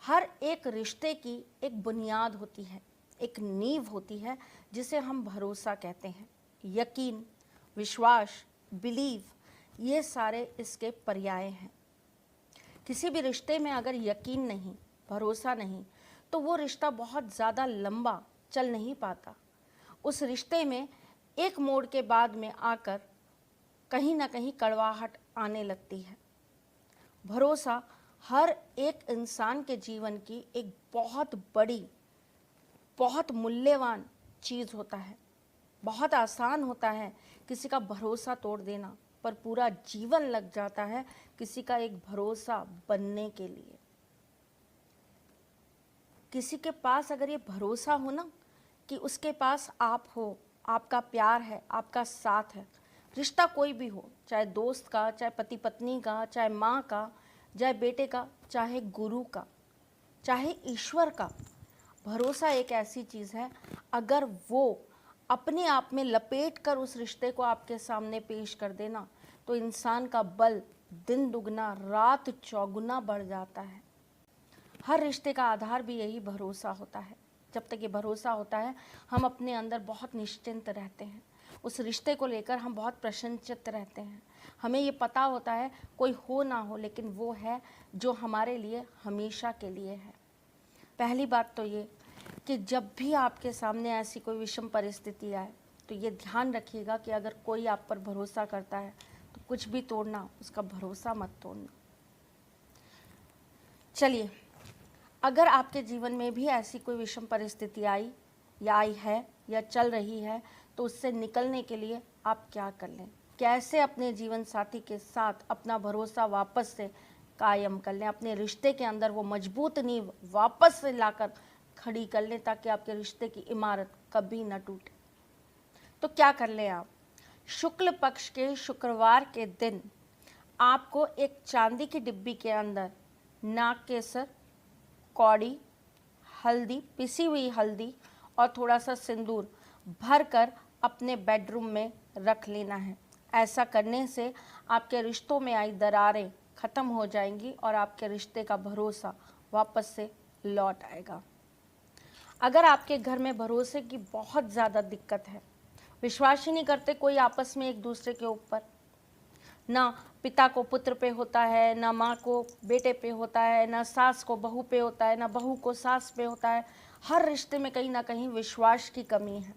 हर एक रिश्ते की एक बुनियाद होती है, एक नींव होती है जिसे हम भरोसा कहते हैं। यकीन, विश्वास, बिलीव, ये सारे इसके पर्याय हैं। किसी भी रिश्ते में अगर यकीन नहीं, भरोसा नहीं, तो वो रिश्ता बहुत ज़्यादा लंबा चल नहीं पाता। उस रिश्ते में एक मोड़ के बाद में आकर कहीं ना कहीं कड़वाहट आने लगती है। भरोसा हर एक इंसान के जीवन की एक बहुत बड़ी, बहुत मूल्यवान चीज़ होता है। बहुत आसान होता है किसी का भरोसा तोड़ देना, पर पूरा जीवन लग जाता है किसी का एक भरोसा बनने के लिए। किसी के पास अगर ये भरोसा हो ना कि उसके पास आप हो, आपका प्यार है, आपका साथ है, रिश्ता कोई भी हो, चाहे दोस्त का, चाहे पति पत्नी का, चाहे माँ का, चाहे बेटे का, चाहे गुरु का, चाहे ईश्वर का, भरोसा एक ऐसी चीज़ है, अगर वो अपने आप में लपेट कर उस रिश्ते को आपके सामने पेश कर देना, तो इंसान का बल दिन दुगना रात चौगुना बढ़ जाता है। हर रिश्ते का आधार भी यही भरोसा होता है। जब तक ये भरोसा होता है, हम अपने अंदर बहुत निश्चिंत रहते हैं। उस रिश्ते को लेकर हम बहुत प्रसन्नचित्त रहते हैं। हमें ये पता होता है कोई हो ना हो, लेकिन वो है जो हमारे लिए हमेशा के लिए है। पहली बात तो ये कि जब भी आपके सामने ऐसी कोई विषम परिस्थिति आए, तो ये ध्यान रखिएगा कि अगर कोई आप पर भरोसा करता है तो कुछ भी तोड़ना, उसका भरोसा मत तोड़ना। चलिए, अगर आपके जीवन में भी ऐसी कोई विषम परिस्थिति आई है या चल रही है, तो उससे निकलने के लिए आप क्या कर लें, कैसे अपने जीवन साथी के साथ अपना भरोसा वापस से कायम कर लें, अपने रिश्ते के अंदर वो मजबूत नींव वापस से लाकर खड़ी कर लें, ताकि आपके रिश्ते की इमारत कभी न टूटे। तो क्या कर लें आप? शुक्ल पक्ष के शुक्रवार के दिन आपको एक चांदी की डिब्बी के अंदर नाग केसर, कौड़ी, हल्दी, पिसी हुई हल्दी और थोड़ा सा सिंदूर भरकर अपने बेडरूम में रख लेना है। ऐसा करने से आपके रिश्तों में आई दरारें ख़त्म हो जाएंगी और आपके रिश्ते का भरोसा वापस से लौट आएगा। अगर आपके घर में भरोसे की बहुत ज़्यादा दिक्कत है, विश्वास ही नहीं करते कोई आपस में एक दूसरे के ऊपर, ना पिता को पुत्र पे होता है, ना माँ को बेटे पे होता है, ना सास को बहू पे होता है, ना बहू को सास पे होता है, हर रिश्ते में कहीं ना कहीं विश्वास की कमी है,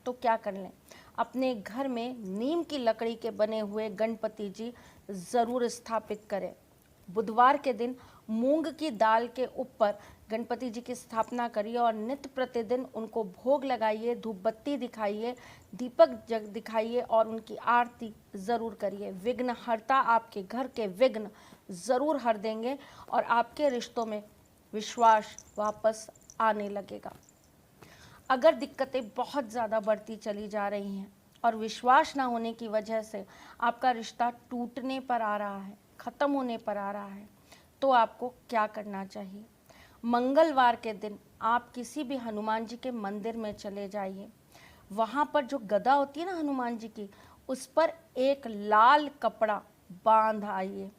तो क्या कर लें? अपने घर में नीम की लकड़ी के बने हुए गणपति जी ज़रूर स्थापित करें। बुधवार के दिन मूंग की दाल के ऊपर गणपति जी की स्थापना करिए और नित्य प्रतिदिन उनको भोग लगाइए, धूप बत्ती दिखाइए, दीपक जग दिखाइए और उनकी आरती ज़रूर करिए। विघ्नहर्ता आपके घर के विघ्न ज़रूर हर देंगे और आपके रिश्तों में विश्वास वापस आने लगेगा। अगर दिक्कतें बहुत ज़्यादा बढ़ती चली जा रही हैं और विश्वास ना होने की वजह से आपका रिश्ता टूटने पर आ रहा है, ख़त्म होने पर आ रहा है, तो आपको क्या करना चाहिए? मंगलवार के दिन आप किसी भी हनुमान जी के मंदिर में चले जाइए। वहाँ पर जो गदा होती है ना हनुमान जी की, उस पर एक लाल कपड़ा बांध आइए।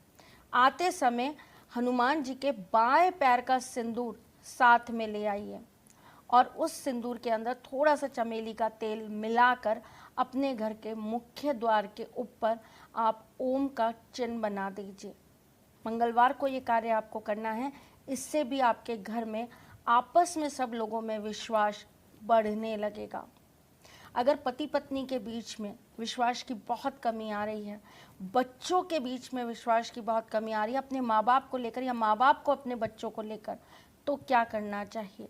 आते समय हनुमान जी के बाएं पैर का सिंदूर साथ में ले आइए और उस सिंदूर के अंदर थोड़ा सा चमेली का तेल मिलाकर अपने घर के मुख्य द्वार के ऊपर आप ओम का चिन्ह बना दीजिए। मंगलवार को ये कार्य आपको करना है। इससे भी आपके घर में आपस में सब लोगों में विश्वास बढ़ने लगेगा। अगर पति पत्नी के बीच में विश्वास की बहुत कमी आ रही है, बच्चों के बीच में विश्वास की बहुत कमी आ रही है, अपने माँ बाप को लेकर या माँ बाप को अपने बच्चों को लेकर, तो क्या करना चाहिए?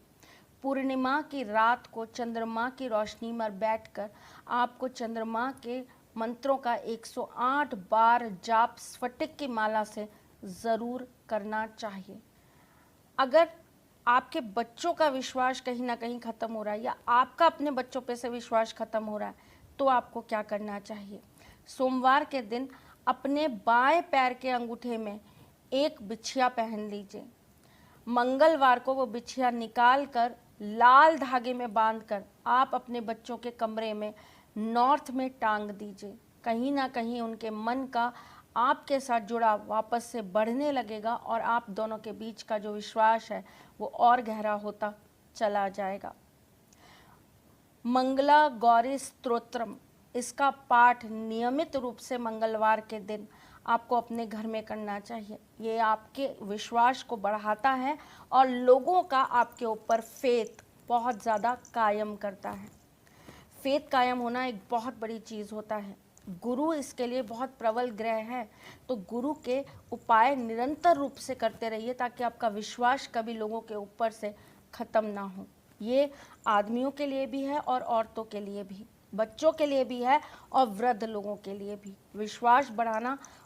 पूर्णिमा की रात को चंद्रमा की रोशनी में बैठकर आपको चंद्रमा के मंत्रों का 108 बार जाप स्फटिक की माला से ज़रूर करना चाहिए। अगर आपके बच्चों का विश्वास कहीं ना कहीं ख़त्म हो रहा है या आपका अपने बच्चों पे से विश्वास ख़त्म हो रहा है, तो आपको क्या करना चाहिए? सोमवार के दिन अपने बाएं पैर के अंगूठे में एक बिछिया पहन लीजिए। मंगलवार को वो बिछिया निकाल कर लाल धागे में बांधकर आप अपने बच्चों के कमरे में नॉर्थ में टांग दीजिए। कहीं ना कहीं उनके मन का आपके साथ जुड़ाव वापस से बढ़ने लगेगा और आप दोनों के बीच का जो विश्वास है वो और गहरा होता चला जाएगा। मंगला गौरी स्तोत्रम, इसका पाठ नियमित रूप से मंगलवार के दिन आपको अपने घर में करना चाहिए। ये आपके विश्वास को बढ़ाता है और लोगों का आपके ऊपर फेथ बहुत ज़्यादा कायम करता है। फेथ कायम होना एक बहुत बड़ी चीज़ होता है। गुरु इसके लिए बहुत प्रबल ग्रह है, तो गुरु के उपाय निरंतर रूप से करते रहिए ताकि आपका विश्वास कभी लोगों के ऊपर से ख़त्म ना हो। ये आदमियों के लिए भी है और औरतों के लिए भी, बच्चों के लिए भी है और वृद्ध लोगों के लिए भी। विश्वास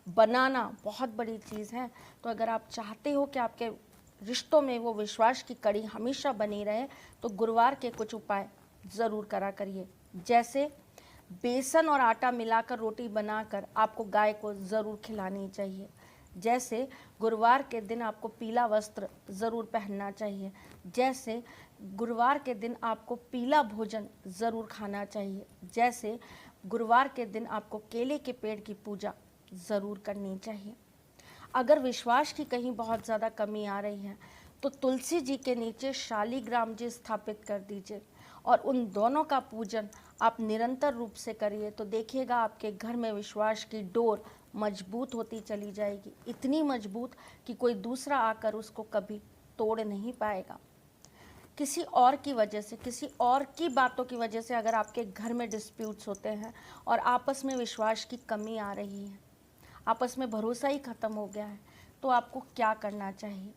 बनाना बहुत बड़ी चीज़ है। तो अगर आप चाहते हो कि आपके रिश्तों में वो विश्वास की कड़ी हमेशा बनी रहे, तो गुरुवार के कुछ उपाय ज़रूर करा करिए। जैसे बेसन और आटा मिलाकर रोटी बनाकर आपको गाय को ज़रूर खिलानी चाहिए। जैसे गुरुवार के दिन आपको पीला वस्त्र ज़रूर पहनना चाहिए। जैसे गुरुवार के दिन आपको पीला भोजन ज़रूर खाना चाहिए। जैसे गुरुवार के दिन आपको केले के पेड़ की पूजा ज़रूर करनी चाहिए। अगर विश्वास की कहीं बहुत ज़्यादा कमी आ रही है तो तुलसी जी के नीचे शालिग्राम जी स्थापित कर दीजिए और उन दोनों का पूजन आप निरंतर रूप से करिए, तो देखिएगा आपके घर में विश्वास की डोर मजबूत होती चली जाएगी, इतनी मजबूत कि कोई दूसरा आकर उसको कभी तोड़ नहीं पाएगा। किसी और की वजह से, किसी और की बातों की वजह से अगर आपके घर में डिस्प्यूट्स होते हैं और आपस में विश्वास की कमी आ रही है, आपस में भरोसा ही ख़त्म हो गया है, तो आपको क्या करना चाहिए?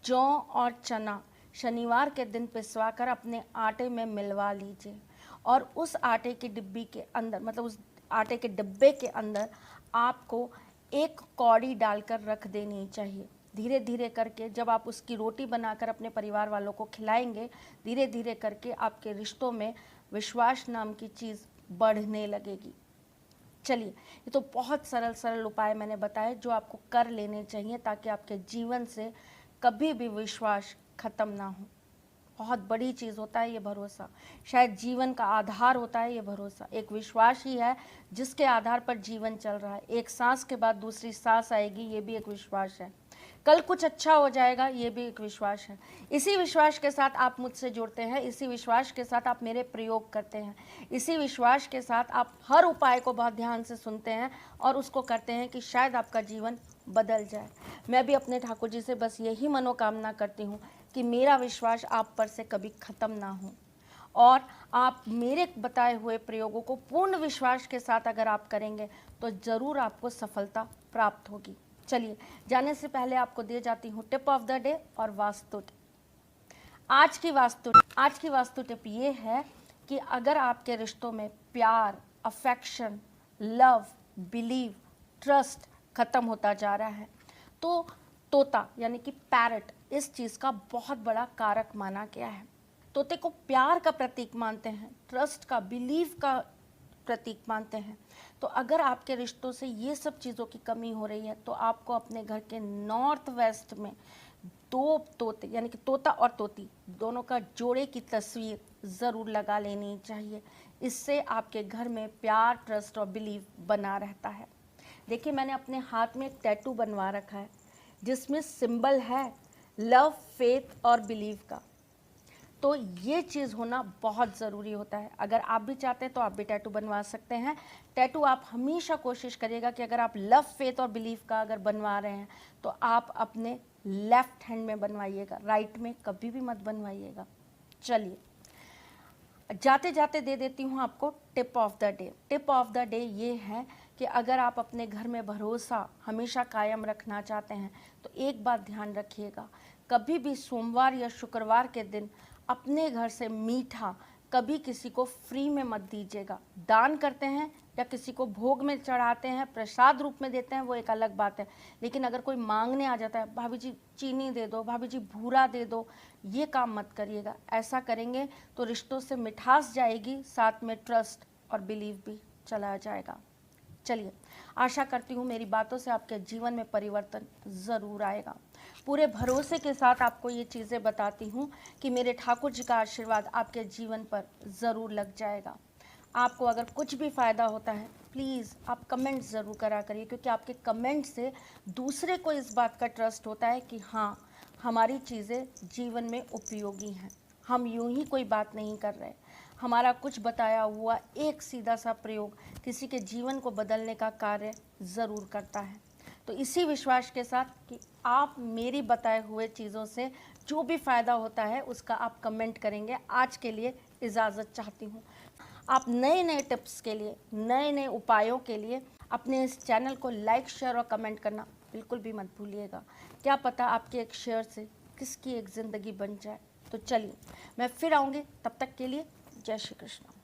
जौ और चना शनिवार के दिन पिसवा कर अपने आटे में मिलवा लीजिए और उस आटे की डिब्बी के अंदर, मतलब उस आटे के डिब्बे के अंदर आपको एक कौड़ी डालकर रख देनी चाहिए। धीरे धीरे करके जब आप उसकी रोटी बनाकर अपने परिवार वालों को खिलाएंगे, धीरे धीरे करके आपके रिश्तों में विश्वास नाम की चीज़ बढ़ने लगेगी। चलिए, ये तो बहुत सरल सरल उपाय मैंने बताए जो आपको कर लेने चाहिए ताकि आपके जीवन से कभी भी विश्वास ख़त्म ना हो। बहुत बड़ी चीज़ होता है ये भरोसा, शायद जीवन का आधार होता है ये भरोसा। एक विश्वास ही है जिसके आधार पर जीवन चल रहा है। एक सांस के बाद दूसरी सांस आएगी, ये भी एक विश्वास है। कल कुछ अच्छा हो जाएगा, ये भी एक विश्वास है। इसी विश्वास के साथ आप मुझसे जुड़ते हैं, इसी विश्वास के साथ आप मेरे प्रयोग करते हैं, इसी विश्वास के साथ आप हर उपाय को बहुत ध्यान से सुनते हैं और उसको करते हैं कि शायद आपका जीवन बदल जाए। मैं भी अपने ठाकुर जी से बस यही मनोकामना करती हूँ कि मेरा विश्वास आप पर से कभी ख़त्म ना हो और आप मेरे बताए हुए प्रयोगों को पूर्ण विश्वास के साथ अगर आप करेंगे तो ज़रूर आपको सफलता प्राप्त होगी। चलिए, जाने से पहले आपको दे जाती हूँ टिप ऑफ द डे और वास्तु टिप। आज की वास्तु टिप ये है कि अगर आपके रिश्तों में प्यार, अफेक्शन, लव, बिलीव, ट्रस्ट ख़त्म होता जा रहा है तो तोता यानी कि पैरट इस चीज़ का बहुत बड़ा कारक माना गया है। तोते को प्यार का प्रतीक मानते हैं, ट्रस्ट का, बिलीव का प्रतीक मानते हैं। तो अगर आपके रिश्तों से ये सब चीज़ों की कमी हो रही है तो आपको अपने घर के नॉर्थ वेस्ट में 2 तोते यानी कि तोता और तोती दोनों का जोड़े की तस्वीर ज़रूर लगा लेनी चाहिए। इससे आपके घर में प्यार, ट्रस्ट और बिलीव बना रहता है। देखिए, मैंने अपने हाथ में एक टैटू बनवा रखा है जिसमें सिंबल है लव, फेथ और बिलीव का। तो ये चीज़ होना बहुत ज़रूरी होता है। अगर आप भी चाहते हैं तो आप भी टैटू बनवा सकते हैं। टैटू आप हमेशा कोशिश करिएगा कि अगर आप लव, फेथ और बिलीव का अगर बनवा रहे हैं तो आप अपने लेफ्ट हैंड में बनवाइएगा, राइट में कभी भी मत बनवाइएगा। चलिए, जाते जाते दे देती हूँ आपको tip of the day. Tip of the day ये है कि अगर आप अपने घर में भरोसा हमेशा कायम रखना चाहते हैं तो एक बात ध्यान रखिएगा, कभी भी सोमवार या शुक्रवार के दिन अपने घर से मीठा कभी किसी को फ्री में मत दीजिएगा। दान करते हैं या किसी को भोग में चढ़ाते हैं, प्रसाद रूप में देते हैं, वो एक अलग बात है। लेकिन अगर कोई मांगने आ जाता है, भाभी जी चीनी दे दो, भाभी जी भूरा दे दो, ये काम मत करिएगा। ऐसा करेंगे तो रिश्तों से मिठास जाएगी, साथ में ट्रस्ट और बिलीव भी चला जाएगा। चलिए, आशा करती हूँ मेरी बातों से आपके जीवन में परिवर्तन ज़रूर आएगा। पूरे भरोसे के साथ आपको ये चीज़ें बताती हूँ कि मेरे ठाकुर जी का आशीर्वाद आपके जीवन पर ज़रूर लग जाएगा। आपको अगर कुछ भी फ़ायदा होता है प्लीज़ आप कमेंट ज़रूर करा करिए, क्योंकि आपके कमेंट से दूसरे को इस बात का ट्रस्ट होता है कि हाँ, हमारी चीज़ें जीवन में उपयोगी हैं, हम यूं ही कोई बात नहीं कर रहे, हमारा कुछ बताया हुआ एक सीधा सा प्रयोग किसी के जीवन को बदलने का कार्य ज़रूर करता है। तो इसी विश्वास के साथ कि आप मेरी बताए हुए चीज़ों से जो भी फ़ायदा होता है उसका आप कमेंट करेंगे, आज के लिए इजाज़त चाहती हूँ। आप नए नए टिप्स के लिए, नए नए उपायों के लिए अपने इस चैनल को लाइक, शेयर और कमेंट करना बिल्कुल भी मत भूलिएगा। क्या पता आपके एक शेयर से किसकी एक ज़िंदगी बन जाए। तो चलिए, मैं फिर आऊँगी, तब तक के लिए जय श्री कृष्ण।